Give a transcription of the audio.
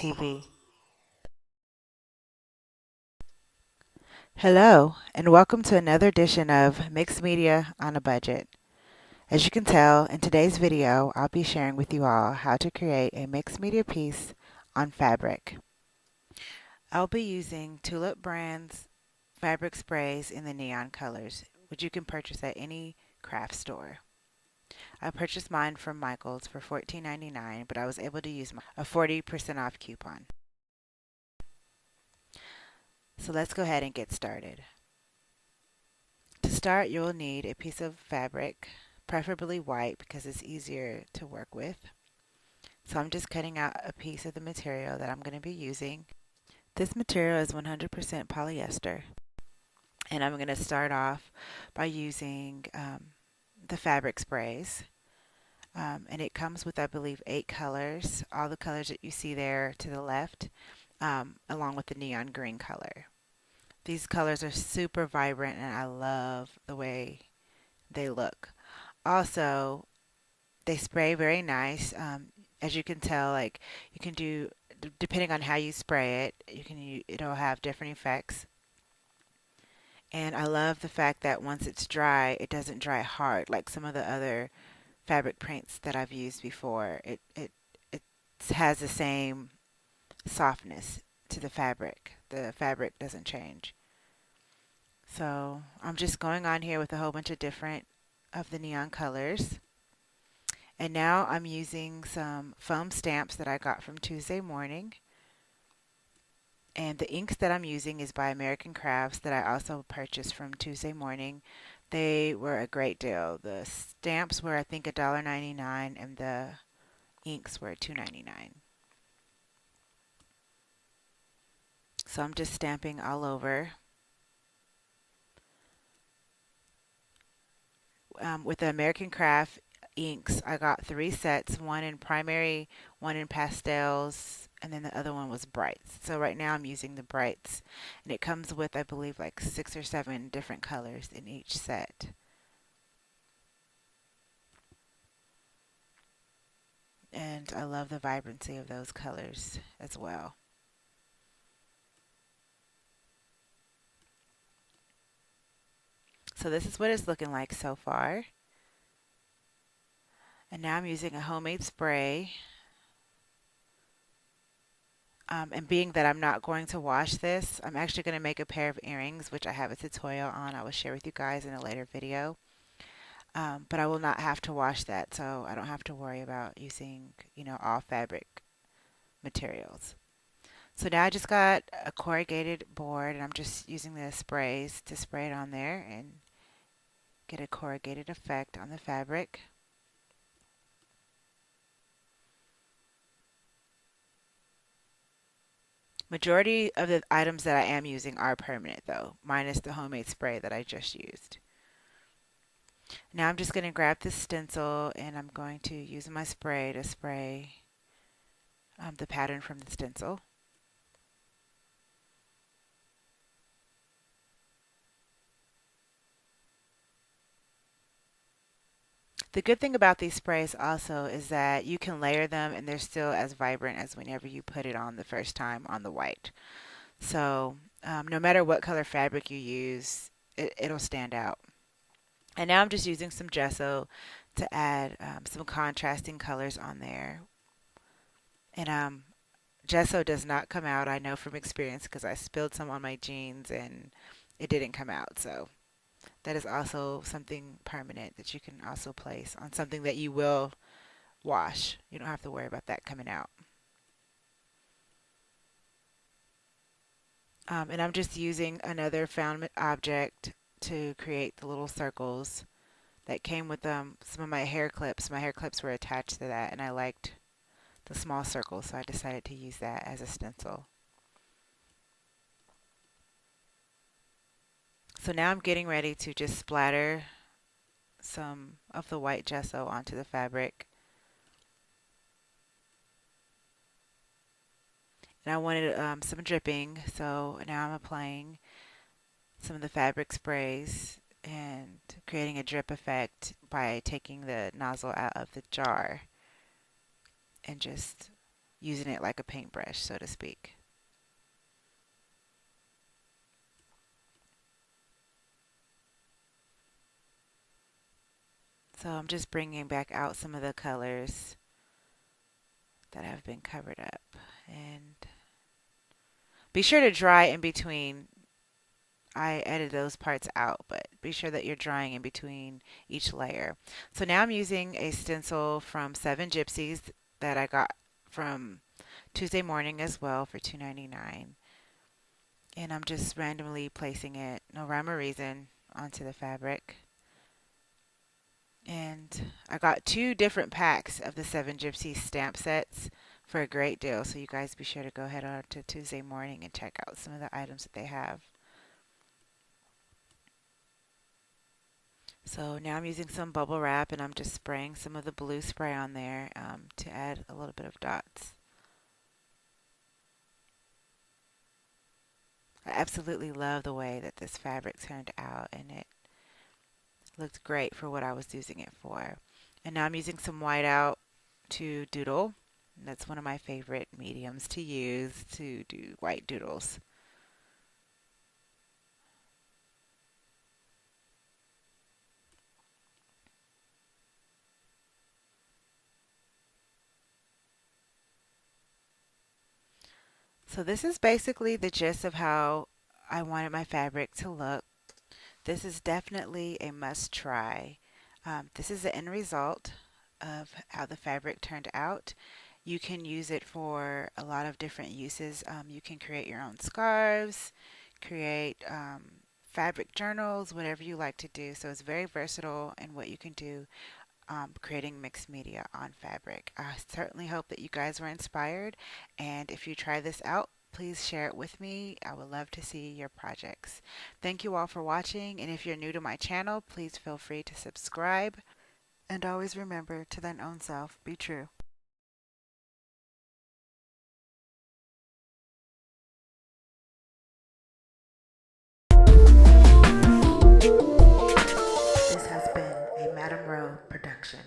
TV. Hello, and welcome to another edition of Mixed Media on a Budget. As you can tell, in today's video, I'll be sharing with you all how to create a mixed media piece on fabric. I'll be using Tulip brand's fabric sprays in the neon colors, which you can purchase at any craft store. I purchased mine from Michael's for $14.99, but I was able to use a 40% off coupon. So let's go ahead and get started. To start, you'll need a piece of fabric, preferably white because it's easier to work with. So I'm just cutting out a piece of the material that I'm going to be using. This material is 100% polyester, and I'm going to start off by using the fabric sprays. And it comes with, I believe, 8 colors, all the colors that you see there to the left, along with the neon green color. These colors are super vibrant, and I love the way they look. Also, they spray very nice. As you can tell, like you can do, depending on how you spray it, it'll have different effects. And I love the fact that once it's dry, it doesn't dry hard like some of the other fabric paints that I've used before. It has the same softness to the fabric. The fabric doesn't change. So I'm just going on here with a whole bunch of different of the neon colors. And now I'm using some foam stamps that I got from Tuesday Morning. And the inks that I'm using is by American Crafts that I also purchased from Tuesday Morning. They were a great deal. The stamps were, I think, $1.99 and the inks were $2.99. So I'm just stamping all over. With the American Craft inks, I got 3 sets, one in primary, one in pastels, and then the other one was brights. So right now I'm using the brights, and it comes with, I believe, like 6 or 7 different colors in each set. And I love the vibrancy of those colors as well. So this is what it's looking like so far. And now I'm using a homemade spray. And being that I'm not going to wash this, I'm actually going to make a pair of earrings, which I have a tutorial on. I will share with you guys in a later video. But I will not have to wash that, so I don't have to worry about using, all fabric materials. So now I just got a corrugated board, and I'm just using the sprays to spray it on there and get a corrugated effect on the fabric. Majority of the items that I am using are permanent though, minus the homemade spray that I just used. Now I'm just going to grab this stencil and I'm going to use my spray to spray the pattern from the stencil. The good thing about these sprays also is that you can layer them and they're still as vibrant as whenever you put it on the first time on the white. So no matter what color fabric you use, it'll stand out. And now I'm just using some gesso to add some contrasting colors on there. And gesso does not come out, I know from experience, because I spilled some on my jeans and it didn't come out. So that is also something permanent that you can also place on something that you will wash. You don't have to worry about that coming out. And I'm just using another found object to create the little circles that came with some of my hair clips. My hair clips were attached to that, and I liked the small circles, so I decided to use that as a stencil. So now I'm getting ready to just splatter some of the white gesso onto the fabric. And I wanted some dripping, so now I'm applying some of the fabric sprays and creating a drip effect by taking the nozzle out of the jar and just using it like a paintbrush, so to speak. So I'm just bringing back out some of the colors that have been covered up. And be sure to dry in between. I edited those parts out, but be sure that you're drying in between each layer. So now I'm using a stencil from Seven Gypsies that I got from Tuesday Morning as well for $2.99. And I'm just randomly placing it, no rhyme or reason, onto the fabric. And I got two different packs of the Seven Gypsies stamp sets for a great deal. So you guys be sure to go ahead on to Tuesday Morning and check out some of the items that they have. So now I'm using some bubble wrap and I'm just spraying some of the blue spray on there to add a little bit of dots. I absolutely love the way that this fabric turned out, and it looked great for what I was using it for. And now I'm using some whiteout to doodle. That's one of my favorite mediums to use to do white doodles. So this is basically the gist of how I wanted my fabric to look. This is definitely a must try. This is the end result of how the fabric turned out. You can use it for a lot of different uses. You can create your own scarves, create fabric journals, whatever you like to do. So it's very versatile in what you can do creating mixed media on fabric. I certainly hope that you guys were inspired. And if you try this out, please share it with me. I would love to see your projects. Thank you all for watching. And if you're new to my channel, please feel free to subscribe. And always remember to thine own self be true. This has been a Madame Rowe production.